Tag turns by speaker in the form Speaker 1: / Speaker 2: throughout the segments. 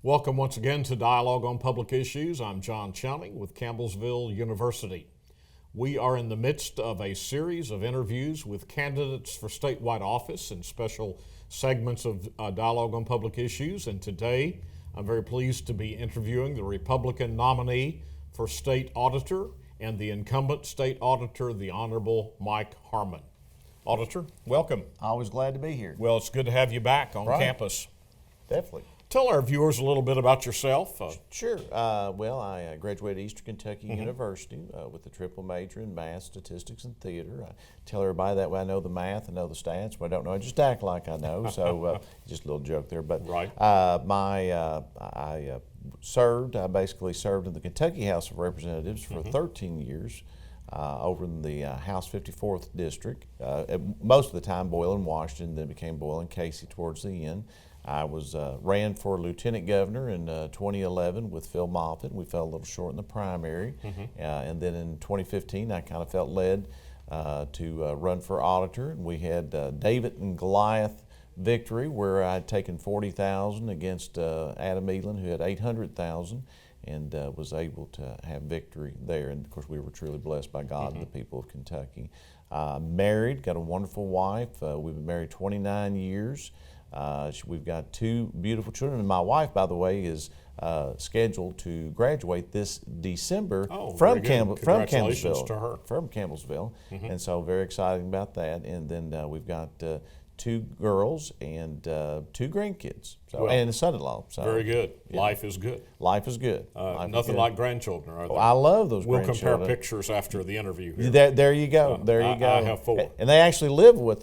Speaker 1: Welcome once again to Dialogue on Public Issues. I'm John Chowning with Campbellsville University. We are in the midst of a series of interviews with candidates for statewide office and special segments of Dialogue on Public Issues. And today, I'm very pleased to be interviewing the Republican nominee for state auditor and the incumbent state auditor, the Honorable Mike Harmon. Auditor, welcome.
Speaker 2: Always glad to be here.
Speaker 1: Well, it's good to have you back on campus.
Speaker 2: Definitely.
Speaker 1: Tell our viewers a little bit about yourself.
Speaker 2: Sure. I graduated Eastern Kentucky University with a triple major in math, statistics, and theater. I tell everybody that way I know the math, I know the stats, but I don't know. I just act like I know. So just a little joke there. But
Speaker 1: right.
Speaker 2: I basically served in the Kentucky House of Representatives for 13 years. Over in the House 54th District, most of the time Boyle and Washington, then became Boyle and Casey towards the end. I ran for lieutenant governor in 2011 with Phil Moffitt. We fell a little short in the primary. And then in 2015, I kind of felt led to run for auditor. And we had David and Goliath victory, where I had taken 40,000 against Adam Elan, who had 800,000. And was able to have victory there. And of course, we were truly blessed by God and the people of Kentucky. Married, got a wonderful wife. We've been married 29 years. We've got two beautiful children. And my wife, by the way, is scheduled to graduate this December from Campbellsville.
Speaker 1: To her.
Speaker 2: From Campbellsville. And so very exciting about that. And then we've got two girls and two grandkids, and a son-in-law. So,
Speaker 1: very good.
Speaker 2: Yeah.
Speaker 1: Life is good.
Speaker 2: Life is good.
Speaker 1: Nothing like grandchildren, are there?
Speaker 2: I love those
Speaker 1: grandchildren. We'll compare pictures after the interview here.
Speaker 2: There you go. There you go.
Speaker 1: I have four.
Speaker 2: And they actually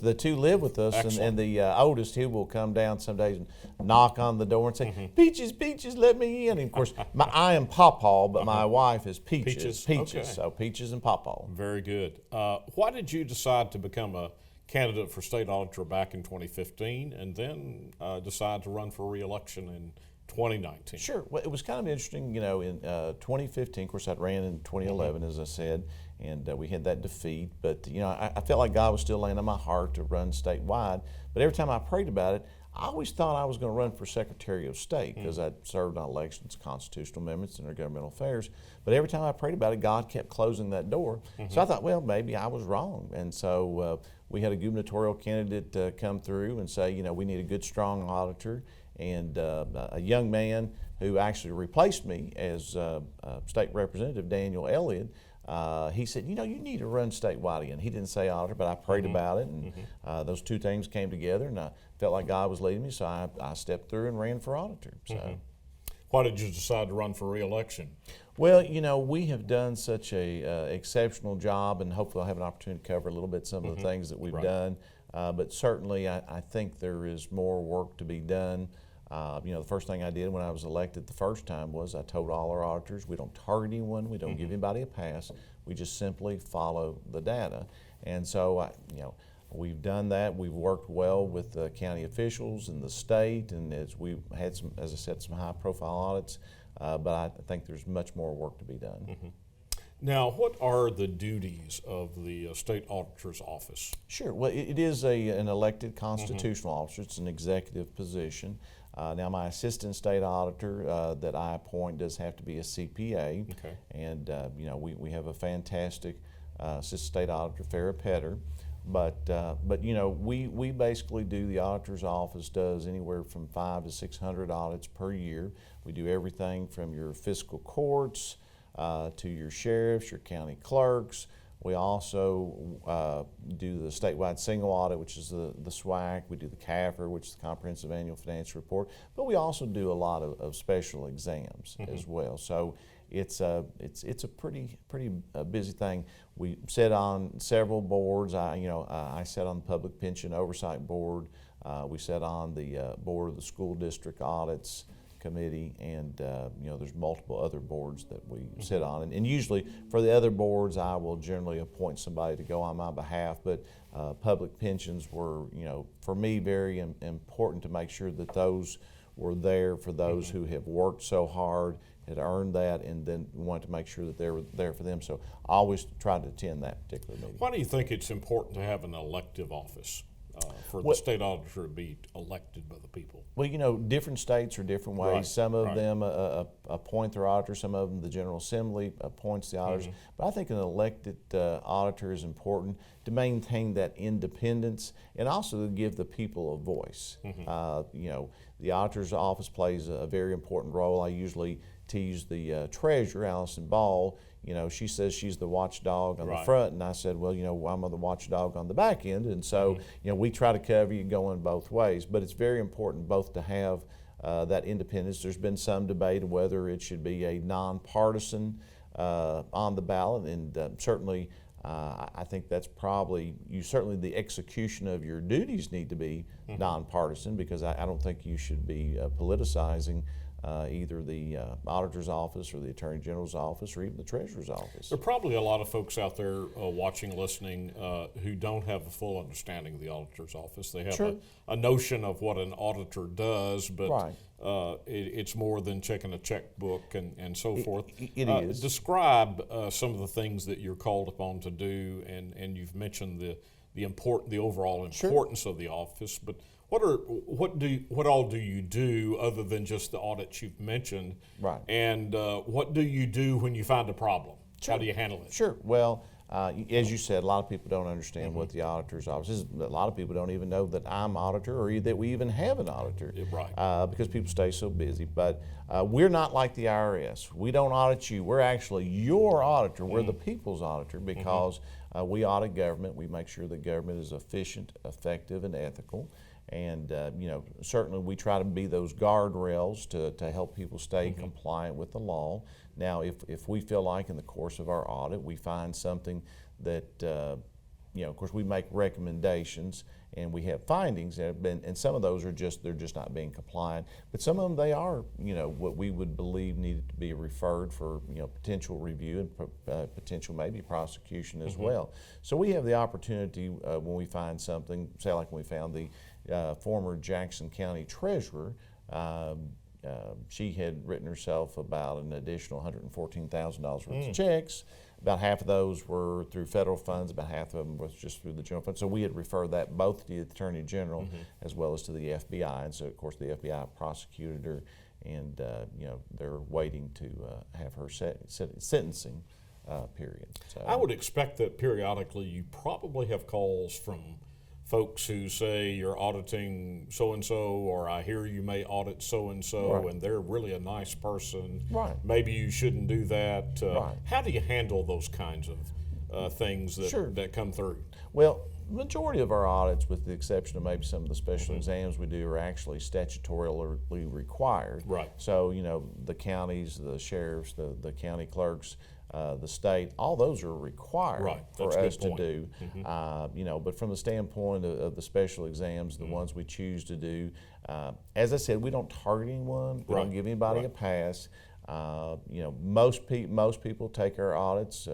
Speaker 2: the two live with us. And the oldest, he will come down some days and knock on the door and say, Peaches, Peaches, let me in. And of course, I am Pawpaw, but my wife is Peaches.
Speaker 1: Okay.
Speaker 2: So Peaches and Pawpaw.
Speaker 1: Very good. Why did you decide to become a candidate for state auditor back in 2015 and then decide to run for re-election in 2019?
Speaker 2: Sure. Well, it was kind of interesting, in 2015, of course, I ran in 2011, as I said, and we had that defeat. But, I felt like God was still laying on my heart to run statewide. But every time I prayed about it, I always thought I was going to run for Secretary of State because I'd served on elections, constitutional amendments, intergovernmental affairs. But every time I prayed about it, God kept closing that door. So I thought, well, maybe I was wrong. And so we had a gubernatorial candidate come through and say, we need a good, strong auditor. And a young man who actually replaced me as state representative, Daniel Elliott, he said, you need to run statewide again. He didn't say auditor, but I prayed about it, and those two things came together, and I felt like God was leading me, so I stepped through and ran for auditor. So,
Speaker 1: Why did you decide to run for re-election?
Speaker 2: Well, we have done such a exceptional job, and hopefully I'll have an opportunity to cover a little bit some of the things that we've done. But certainly, I think there is more work to be done. The first thing I did when I was elected the first time was I told all our auditors, we don't target anyone, we don't give anybody a pass, we just simply follow the data. And so, we've done that. We've worked well with the county officials and the state, and we've had some, as I said, some high-profile audits. But I think there's much more work to be done.
Speaker 1: Now, what are the duties of the state auditor's office?
Speaker 2: Sure. Well, it is an elected constitutional officer. It's an executive position. Now, my assistant state auditor that I appoint does have to be a CPA.
Speaker 1: Okay.
Speaker 2: And, we have a fantastic assistant state auditor, Farrah Petter. But we basically the auditor's office does anywhere from 500 to 600 audits per year. We do everything from your fiscal courts to your sheriffs, your county clerks. We also do the statewide single audit, which is the SWAC. We do the CAFR, which is the Comprehensive Annual Financial Report. But we also do a lot of special exams as well. So it's a pretty busy thing. We sit on several boards. I sat on the Public Pension Oversight Board. We sat on the board of the School District Audits Committee, and there's multiple other boards that we sit on. And usually for the other boards, I will generally appoint somebody to go on my behalf. But public pensions were, for me, very important to make sure that those were there for those who have worked so hard, had earned that, and then wanted to make sure that they were there for them. So I always try to attend that particular meeting.
Speaker 1: Why do you think it's important to have an elective office? for the state auditor to be elected by the people?
Speaker 2: Well, different states are different ways.
Speaker 1: Right,
Speaker 2: Some of
Speaker 1: right.
Speaker 2: them appoint their auditor. Some of them, the General Assembly appoints the auditors. But I think an elected auditor is important to maintain that independence and also to give the people a voice. The auditor's office plays a very important role. I usually tease the treasurer, Allison Ball. She says she's the watchdog on the front, and I said, well, I'm the watchdog on the back end, and so, we try to cover you going both ways. But it's very important both to have that independence. There's been some debate whether it should be a nonpartisan on the ballot, and certainly I think that's certainly the execution of your duties need to be nonpartisan, because I don't think you should be politicizing either the auditor's office or the attorney general's office or even the treasurer's office.
Speaker 1: There are probably a lot of folks out there watching, listening, who don't have a full understanding of the auditor's office. They have a notion of what an auditor does, but it's more than checking a checkbook and so forth.
Speaker 2: It is.
Speaker 1: Describe some of the things that you're called upon to do, and you've mentioned the overall importance of the office, but what all do you do other than just the audits you've mentioned?
Speaker 2: Right.
Speaker 1: And what do you do when you find a problem? How do you handle it?
Speaker 2: Sure. Well, as you said, a lot of people don't understand what the auditor's office is. A lot of people don't even know that I'm auditor or that we even have an auditor.
Speaker 1: Right.
Speaker 2: Because people stay so busy. But we're not like the IRS. We don't audit you. We're actually your auditor. We're the people's auditor because we audit government. We make sure that government is efficient, effective, and ethical. And certainly we try to be those guardrails to help people stay compliant with the law. Now, if we feel like in the course of our audit we find something that, of course we make recommendations and we have findings that have been, and some of those are they're just not being compliant. But some of them they are, what we would believe needed to be referred for, potential review and potential maybe prosecution as well. So we have the opportunity when we find something, say like when we found the former Jackson County treasurer. She had written herself about an additional $114,000 worth of checks. About half of those were through federal funds, about half of them was just through the general fund. So we had referred that both to the Attorney General as well as to the FBI. And so, of course, the FBI prosecuted her, and they're waiting to have her sentencing period. So
Speaker 1: I would expect that periodically you probably have calls from folks who say you're auditing so-and-so, or I hear you may audit so-and-so, and they're really a nice person.
Speaker 2: Right.
Speaker 1: Maybe you shouldn't do that.
Speaker 2: Right.
Speaker 1: How do you handle those kinds of things that come through?
Speaker 2: Well, the majority of our audits, with the exception of maybe some of the special exams we do, are actually statutorily required.
Speaker 1: Right.
Speaker 2: So, the counties, the sheriffs, the county clerks, the state, all those are required for us to do. But from the standpoint of the special exams, the ones we choose to do, as I said, we don't target anyone. We don't give anybody a pass. Most people take our audits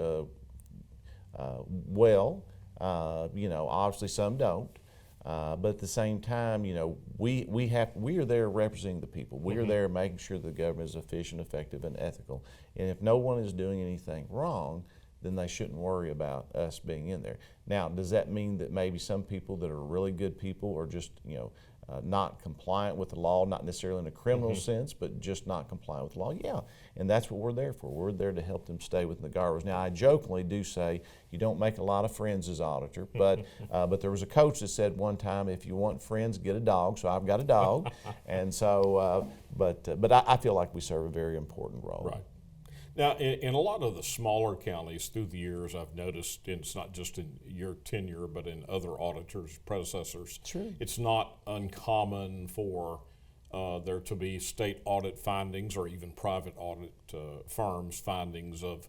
Speaker 2: well. Obviously some don't. But at the same time, we are there representing the people. We are there making sure the government is efficient, effective, and ethical. And if no one is doing anything wrong, then they shouldn't worry about us being in there. Now, does that mean that maybe some people that are really good people are just, not compliant with the law, not necessarily in a criminal sense, but just not compliant with the law? Yeah, and that's what we're there for. We're there to help them stay within the guardrails. Now, I jokingly do say you don't make a lot of friends as auditor, but there was a coach that said one time, if you want friends, get a dog. So I've got a dog, and so, but I feel like we serve a very important role.
Speaker 1: Right. Now, in a lot of the smaller counties through the years, I've noticed, and it's not just in your tenure, but in other auditors' predecessors, it's not uncommon for there to be state audit findings or even private audit firms' findings of,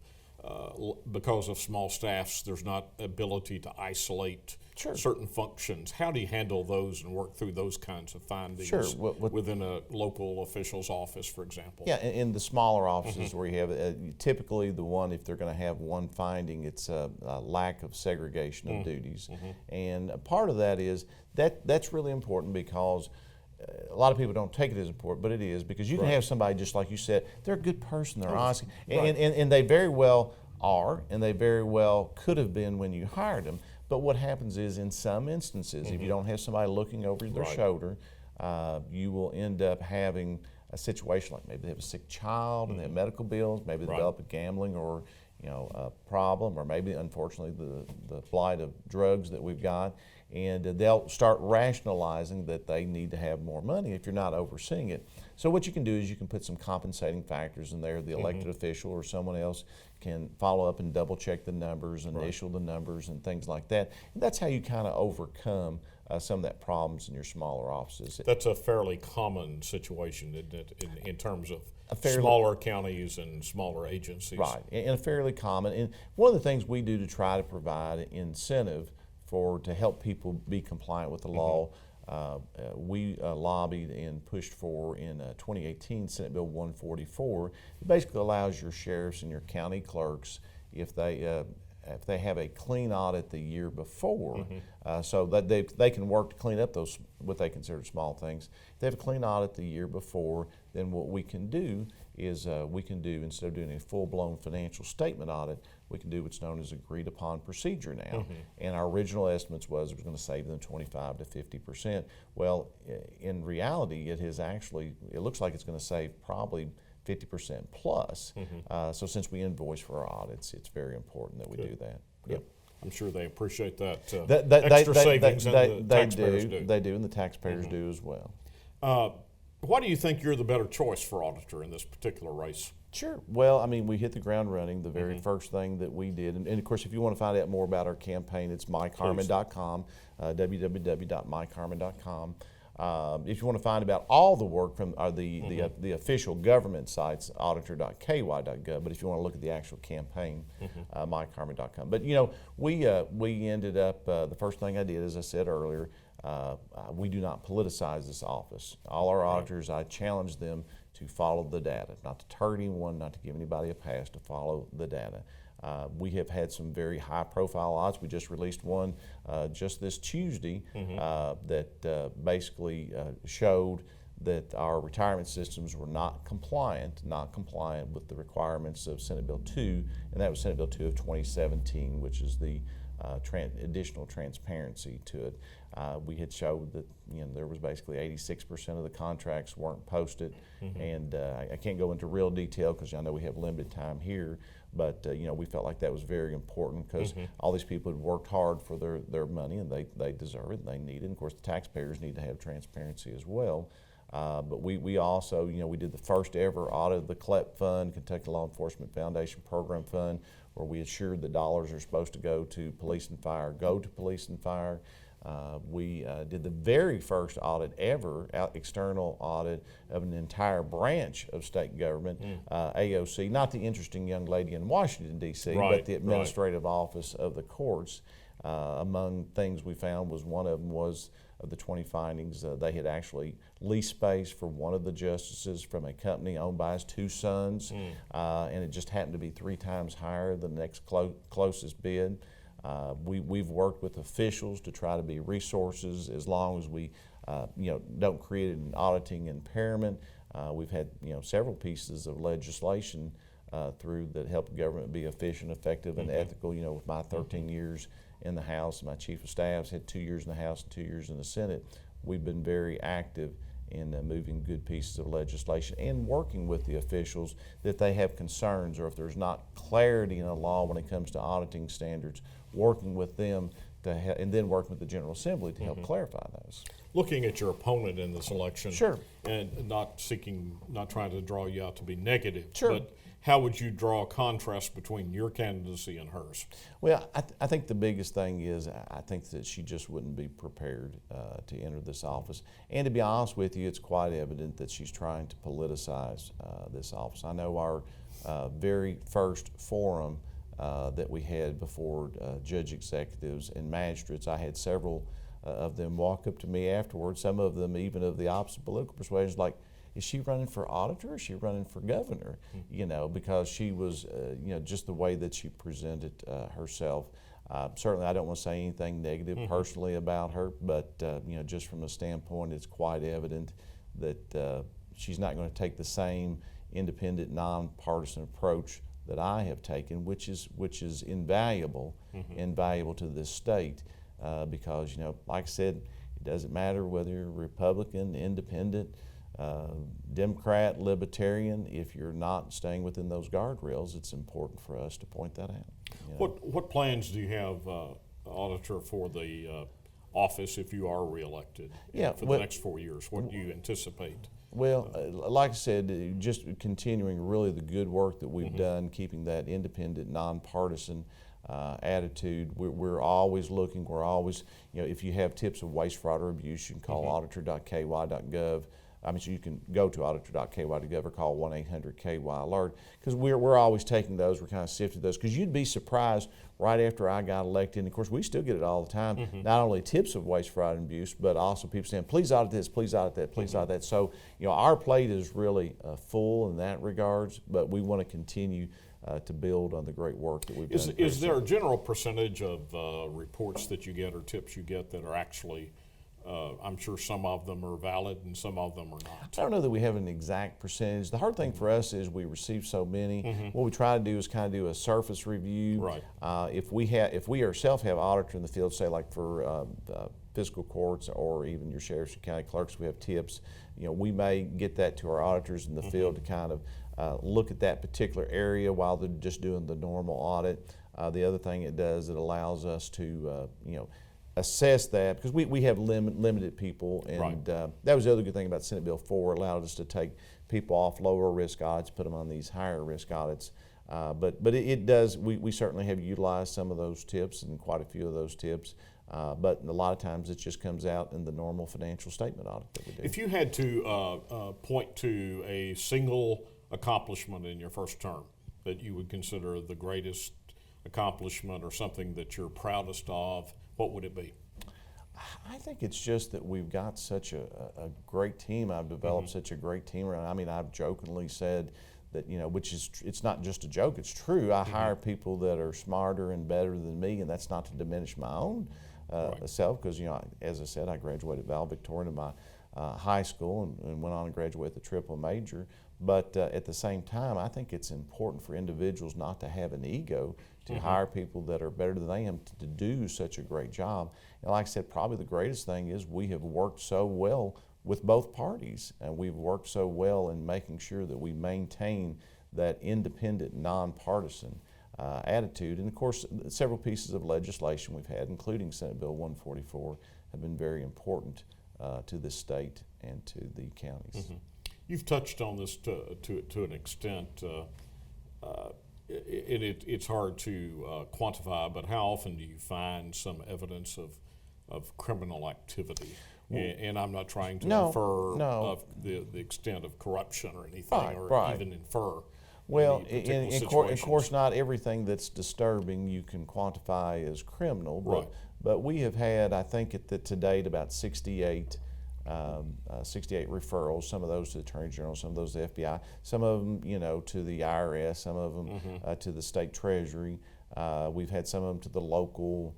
Speaker 1: because of small staffs, there's not ability to isolate certain functions. How do you handle those and work through those kinds of findings within a local official's office, for example?
Speaker 2: Yeah, in the smaller offices where you have, typically the one, if they're going to have one finding, it's a lack of segregation of duties. And a part of that is, that's really important because a lot of people don't take it as important, but it is, because you can have somebody, just like you said, they're a good person, they're honest, and they very well are, and they very well could have been when you hired them. But what happens is, in some instances, if you don't have somebody looking over their
Speaker 1: Right.
Speaker 2: shoulder, you will end up having a situation like maybe they have a sick child and they have medical bills, maybe they
Speaker 1: Right.
Speaker 2: develop a gambling or a problem, or maybe unfortunately the blight of drugs that we've got, and they'll start rationalizing that they need to have more money if you're not overseeing it. So what you can do is you can put some compensating factors in there. The elected official or someone else can follow up and double check the numbers, initial the numbers, and things like that. And that's how you kind of overcome some of that problems in your smaller offices.
Speaker 1: That's a fairly common situation, isn't it, in terms of
Speaker 2: fairly-
Speaker 1: smaller counties and smaller agencies.
Speaker 2: Right, and fairly common. And one of the things we do to try to provide an incentive to help people be compliant with the law, we lobbied and pushed for in 2018 Senate Bill 144. It basically allows your sheriffs and your county clerks, if they have a clean audit the year before, so that they can work to clean up those what they consider small things. If they have a clean audit the year before, then what we can do is instead of doing a full-blown financial statement audit, we can do what's known as agreed upon procedure now. And our original estimates was it was going to save them 25 to 50%. Well, in reality, it looks like it's going to save probably 50% plus. So since we invoice for our audits, it's very important that we do that.
Speaker 1: Yep. I'm sure they appreciate that
Speaker 2: They-
Speaker 1: extra savings, and the taxpayers do.
Speaker 2: They do, and the taxpayers do as well.
Speaker 1: Why do you think you're the better choice for auditor in this particular race?
Speaker 2: Sure. Well, I mean, we hit the ground running. The very first thing that we did, and of course, if you want to find out more about our campaign, it's MikeHarmon.com, www.mikeharmon.com. If you want to find about all the work from the official government sites, auditor.ky.gov. But if you want to look at the actual campaign, MikeHarmon.com. But we ended up the first thing I did, as I said earlier, we do not politicize this office. All our auditors, I challenge them to follow the data, not to turn anyone, not to give anybody a pass, to follow the data. We have had some very high-profile audits. We just released one just this Tuesday that basically showed that our retirement systems were not compliant with the requirements of Senate Bill 2, and that was Senate Bill 2 of 2017, which is the additional transparency to it. We had showed that there was basically 86% of the contracts weren't posted, and I can't go into real detail because I know we have limited time here, but we felt like that was very important because all these people had worked hard for their money, and they deserve it and they need it. And of course, the taxpayers need to have transparency as well. But we also, we did the first ever audit of the CLEP Fund, Kentucky Law Enforcement Foundation Program Fund, where we assured the dollars are supposed to go to police and fire, go to police and fire. We did the very first audit ever, external audit of an entire branch of state government, AOC, not the interesting young lady in Washington, D.C., but the administrative office of the courts. Among things we found was one of them was, of the 20 findings, they had actually leased space for one of the justices from a company owned by his two sons, and it just happened to be 3 times higher than the next closest bid. We've worked with officials to try to be resources as long as we don't create an auditing impairment. We've had several pieces of legislation through that help government be efficient, effective, and ethical. With my 13 years in the House, my chief of staff's had 2 years in the House and 2 years in the Senate. We've been very active in moving good pieces of legislation and working with the officials that they have concerns, or if there's not clarity in the law when it comes to auditing standards, working with them and then working with the General Assembly to help clarify those.
Speaker 1: Looking at your opponent in this election,
Speaker 2: Sure.
Speaker 1: and not trying to draw you out to be negative,
Speaker 2: Sure.
Speaker 1: but how would you draw a contrast between your candidacy and hers?
Speaker 2: Well, I think the biggest thing is I think that she just wouldn't be prepared to enter this office. And to be honest with you, it's quite evident that she's trying to politicize this office. I know our very first forum that we had before judge executives and magistrates, I had several of them walk up to me afterwards, some of them even of the opposite political persuasions, like, is she running for auditor or is she running for governor? Because she was, just the way that she presented herself. Certainly, I don't want to say anything negative personally about her, but just from a standpoint, it's quite evident that she's not going to take the same independent, nonpartisan approach that I have taken, which is invaluable, invaluable to this state, because like I said, it doesn't matter whether you're Republican, Independent, Democrat, Libertarian. If you're not staying within those guardrails, it's important for us to point that out.
Speaker 1: What plans do you have, Auditor, for the office if you are reelected for the next 4 years? What do you anticipate?
Speaker 2: Well, like I said, just continuing really the good work that we've done, keeping that independent, nonpartisan attitude. We're always looking. We're always, if you have tips of waste, fraud, or abuse, you can call auditor.ky.gov. So you can go to auditor.ky.gov or call 1-800-KY-ALERT, because we're always taking those. We're kind of sifting those, because you'd be surprised right after I got elected, and of course we still get it all the time, not only tips of waste, fraud, and abuse, but also people saying, please audit this, please audit that, please audit that. So our plate is really full in that regards, but we want to continue to build on the great work that we've done.
Speaker 1: Is there a general percentage of reports that you get or tips you get that are actually, I'm sure some of them are valid and some of them are not?
Speaker 2: I don't know that we have an exact percentage. The hard thing for us is we receive so many. What we try to do is kind of do a surface review.
Speaker 1: Right.
Speaker 2: If we ourselves have auditor in the field, say like for fiscal courts or even your sheriffs and county clerks, we have tips. We may get that to our auditors in the field to kind of look at that particular area while they're just doing the normal audit. The other thing it does, it allows us to assess that, because we have limited people, and that was the other good thing about Senate Bill 4. It allowed us to take people off lower risk audits, put them on these higher risk audits. But it does, we certainly have utilized some of those tips and quite a few of those tips. But a lot of times it just comes out in the normal financial statement audit that we do.
Speaker 1: If you had to point to a single accomplishment in your first term that you would consider the greatest accomplishment or something that you're proudest of, what would it be?
Speaker 2: I think it's just that we've got such a great team. I've developed such a great team around. I've jokingly said that, it's not just a joke, it's true. I hire people that are smarter and better than me, and that's not to diminish my own self, because, as I said, I graduated valedictorian in my high school and went on to graduate with a triple major. But at the same time, I think it's important for individuals not to have an ego, to hire people that are better than they am to do such a great job. And like I said, probably the greatest thing is we have worked so well with both parties, and we've worked so well in making sure that we maintain that independent, nonpartisan attitude. And of course, several pieces of legislation we've had, including Senate Bill 144, have been very important to this state and to the counties.
Speaker 1: You've touched on this to an extent. It's hard to quantify, but how often do you find some evidence of criminal activity? And I'm not trying to infer of the extent of corruption or anything, even infer.
Speaker 2: Well, of course, not everything that's disturbing you can quantify as criminal, but we have had, I think, to date, about 68 referrals, some of those to the Attorney General, some of those to the FBI, some of them, to the IRS, some of them to the State Treasury. We've had some of them to the local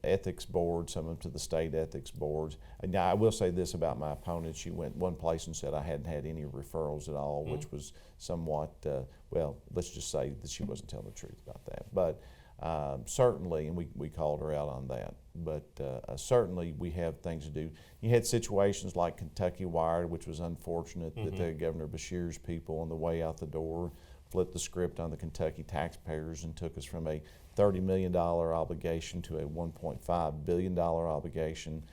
Speaker 2: ethics board, some of them to the state ethics boards. And now I will say this about my opponent. She went one place and said I hadn't had any referrals at all, which was somewhat, well, let's just say that she wasn't telling the truth about that. But certainly, and we called her out on that, but certainly we have things to do. You had situations like Kentucky Wired, which was unfortunate that the Governor Beshear's people on the way out the door flipped the script on the Kentucky taxpayers and took us from a $30 million obligation to a $1.5 billion obligation.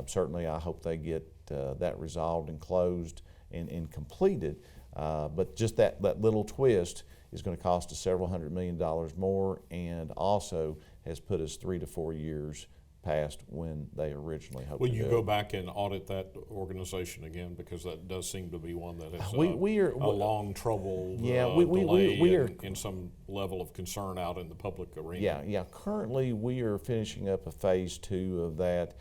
Speaker 2: Certainly I hope they get that resolved and closed and completed, but just that little twist is going to cost us several $100 million more, and also has put us 3 to 4 years past when they originally hoped to do it.
Speaker 1: Will you go back and audit that organization again, because that does seem to be one that has a long trouble delay and some level of concern out in the public arena?
Speaker 2: Yeah. Currently, we are finishing up a phase 2 of that.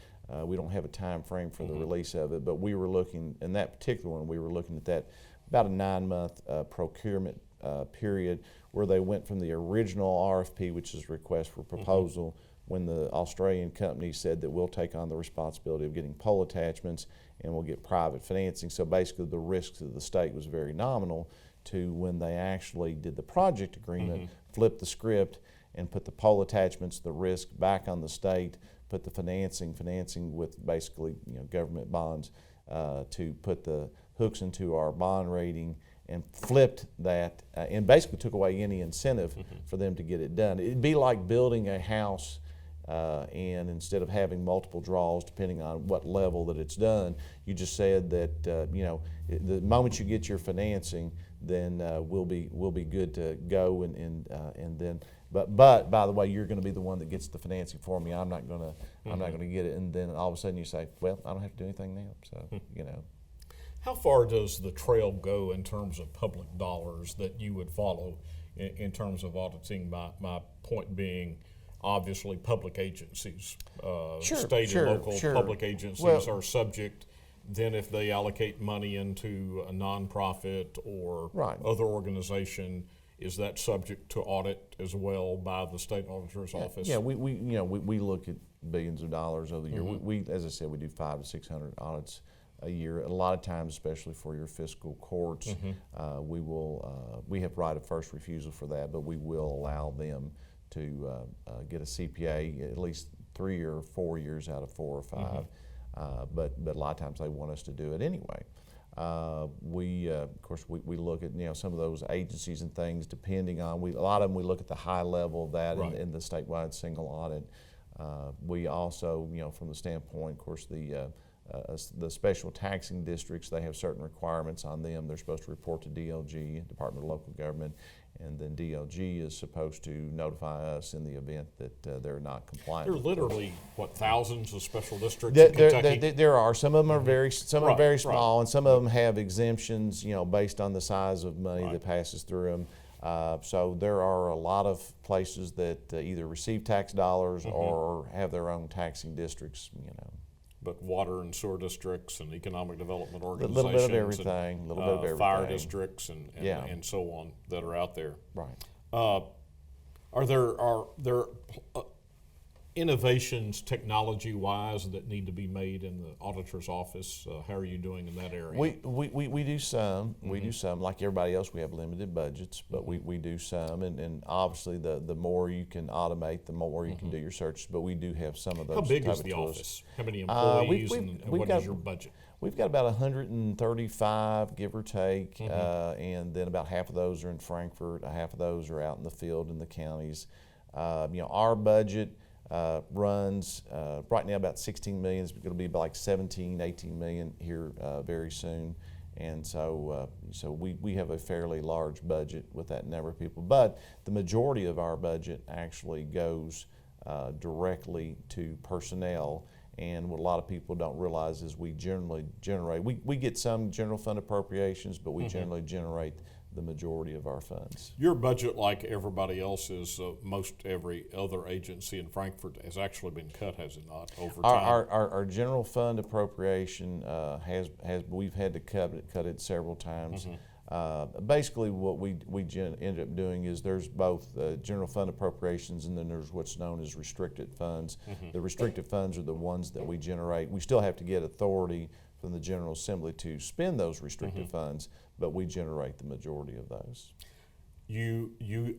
Speaker 2: We don't have a time frame for the release of it, but we were looking, in that particular one, we were looking at that about a 9-month procurement period, where they went from the original RFP, which is request for proposal, when the Australian company said that we'll take on the responsibility of getting pole attachments and we'll get private financing. So basically the risk to the state was very nominal, to when they actually did the project agreement, flip the script and put the pole attachments, the risk back on the state, put the financing with basically government bonds to put the hooks into our bond rating, and flipped that and basically took away any incentive for them to get it done. It'd be like building a house and instead of having multiple draws depending on what level that it's done, you just said that the moment you get your financing, then we'll be good to go, and then but by the way, you're going to be the one that gets the financing for me. I'm not going to get it, and then all of a sudden you say, well, I don't have to do anything now. So
Speaker 1: How far does the trail go in terms of public dollars that you would follow in terms of auditing? My point being, obviously, public agencies, state and local public agencies are subject. Then if they allocate money into a nonprofit or other organization, is that subject to audit as well by the state auditor's office?
Speaker 2: Yeah, we look at billions of dollars over the year. We, as I said, we do 500 to 600 audits a year. A lot of times, especially for your fiscal courts, we have right of first refusal for that, but we will allow them to get a CPA at least 3 or 4 years out of 4 or 5. But a lot of times they want us to do it anyway. Of course, we look at some of those agencies and things depending on a lot of them. We look at the high level of that in the statewide single audit. We also, from the standpoint, of course, the special taxing districts, they have certain requirements on them. They're supposed to report to DLG, Department of Local Government, and then DLG is supposed to notify us in the event that they're not compliant.
Speaker 1: There are literally, thousands of special districts in Kentucky?
Speaker 2: There are. Some of them are very small, and some of them have exemptions, based on the size of money that passes through them. So there are a lot of places that either receive tax dollars or have their own taxing districts,
Speaker 1: But water and sewer districts and economic development organizations,
Speaker 2: a little bit of everything,
Speaker 1: fire districts and so on that are out there.
Speaker 2: Right.
Speaker 1: Are there innovations technology-wise that need to be made in the auditor's office? How are you doing in that area?
Speaker 2: We do some. We do some. Like everybody else, we have limited budgets, but we do some. And obviously, the more you can automate, the more you can do your searches. But we do have some of those.
Speaker 1: How big is the
Speaker 2: tools.
Speaker 1: office? How many employees and what is your budget?
Speaker 2: We've got about 135, give or take, and then about half of those are in Frankfort. Half of those are out in the field in the counties. Our budget runs right now about 16 million. It's going to be like 17, 18 million here very soon. And so we have a fairly large budget with that number of people. But the majority of our budget actually goes directly to personnel. And what a lot of people don't realize is we generally generate, we get some general fund appropriations, but we generally generate the majority of our funds.
Speaker 1: Your budget, like everybody else's, most every other agency in Frankfort, has actually been cut, has it not, over time?
Speaker 2: Our general fund appropriation we've had to cut it several times. Basically, what we ended up doing is there's both general fund appropriations and then there's what's known as restricted funds. The restricted funds are the ones that we generate. We still have to get authority from the General Assembly to spend those restricted funds, but we generate the majority of those.
Speaker 1: You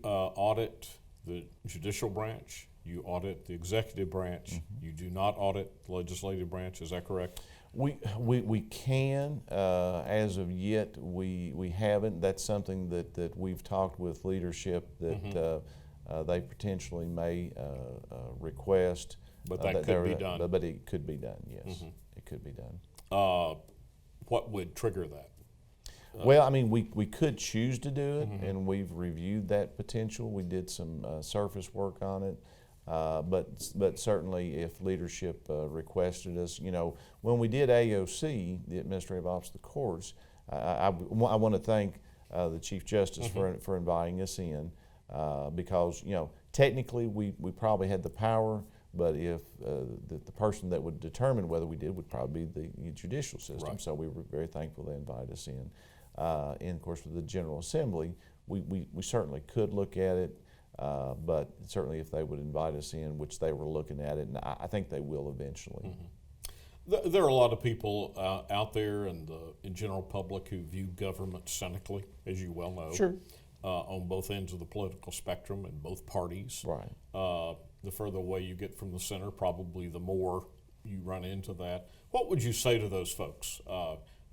Speaker 1: audit the judicial branch, you audit the executive branch, you do not audit the legislative branch, is that correct?
Speaker 2: We can, as of yet, we haven't. That's something that we've talked with leadership that they potentially may request.
Speaker 1: But that could be done.
Speaker 2: But it could be done, yes. It could be done.
Speaker 1: What would trigger that?
Speaker 2: Well, I mean, we could choose to do it, and we've reviewed that potential. We did some surface work on it. But certainly if leadership requested us, when we did AOC, the Administrative Office of the Courts, I want to thank the Chief Justice for inviting us in because, technically we probably had the power, but if the person that would determine whether we did would probably be the judicial system. Right. So we were very thankful they invited us in. And of course with the General Assembly, we certainly could look at it. But certainly if they would invite us in, which they were looking at it, and I think they will eventually.
Speaker 1: There are a lot of people out there in general public who view government cynically, as you well know.
Speaker 2: Sure.
Speaker 1: On both ends of the political spectrum and both parties.
Speaker 2: Right.
Speaker 1: The further away you get from the center, probably the more you run into that. What would you say to those folks,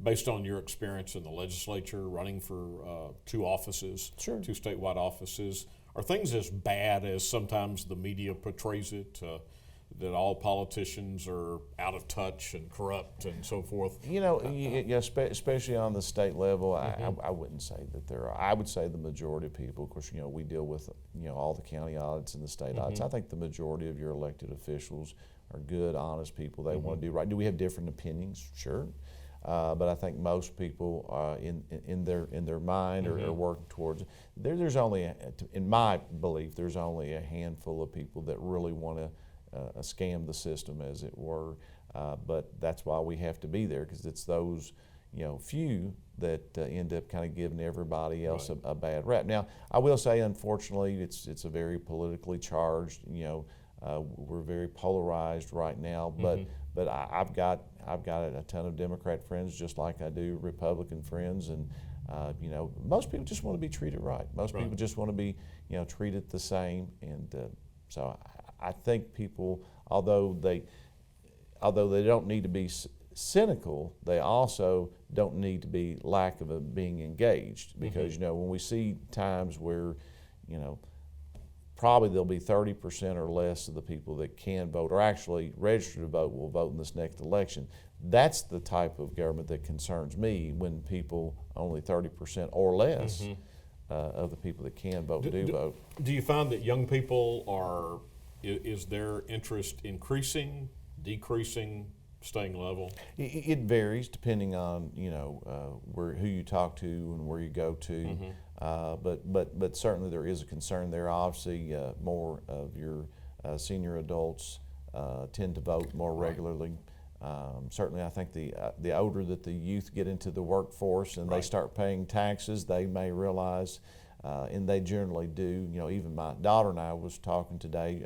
Speaker 1: based on your experience in the legislature, running for two offices,
Speaker 2: Sure.
Speaker 1: two statewide offices? Are things as bad as sometimes the media portrays it? That all politicians are out of touch and corrupt and so forth?
Speaker 2: Especially on the state level, I wouldn't say that there are. I would say the majority of people, of course, we deal with, all the county audits and the state audits. I think the majority of your elected officials are good, honest people. They want to do right. Do we have different opinions? Sure. But I think most people in their mind are working towards it. There's only, in my belief, there's only a handful of people that really want to scam the system, as it were. But that's why we have to be there, because it's those few that end up kind of giving everybody else a bad rap. Now, I will say, unfortunately, it's a very politically charged. We're very polarized right now. But I've got a ton of Democrat friends, just like I do Republican friends, and most people just want to be treated right. Most people just want to be treated the same, and so I think people, although they don't need to be cynical, they also don't need to be lack of being engaged, because when we see times where probably there'll be 30% or less of the people that can vote or actually register to vote will vote in this next election. That's the type of government that concerns me, when people, only 30% or less of the people that can vote do vote.
Speaker 1: Do you find that young people is their interest increasing, decreasing, staying level?
Speaker 2: It varies depending on who you talk to and where you go to. But certainly there is a concern there. Obviously, more of your senior adults tend to vote more regularly. Certainly, I think the older that the youth get into the workforce and they start paying taxes, they may realize, and they generally do. Even my daughter and I was talking today,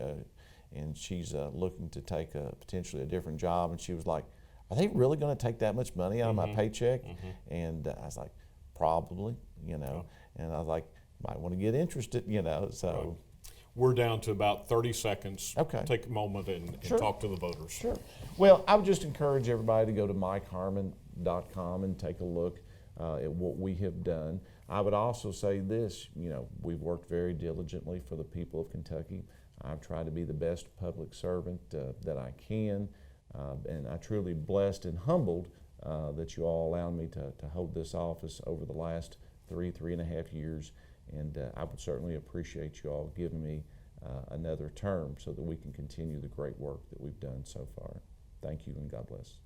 Speaker 2: and she's looking to take potentially a different job, and she was like, "Are they really going to take that much money out of my paycheck?" And I was like, "Probably," and I was like, "Might want to get interested," so.
Speaker 1: We're down to about 30 seconds.
Speaker 2: Okay.
Speaker 1: Take a moment and talk to the voters.
Speaker 2: Sure. Well, I would just encourage everybody to go to MikeHarmon.com and take a look at what we have done. I would also say this, we've worked very diligently for the people of Kentucky. I've tried to be the best public servant that I can, and I'm truly blessed and humbled that you all allowed me to hold this office over the last 3.5 years. And I would certainly appreciate you all giving me another term so that we can continue the great work that we've done so far. Thank you, and God bless.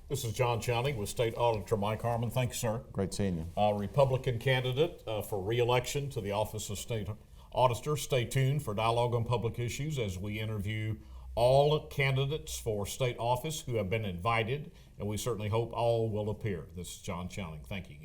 Speaker 1: This is John Chowning with State Auditor Mike Harmon. Thank you, sir.
Speaker 2: Great seeing you.
Speaker 1: Republican candidate for re-election to the office of State Auditor. Stay tuned for Dialogue on Public Issues as we interview all candidates for state office who have been invited, and we certainly hope all will appear. This is John Chowning. Thank you again.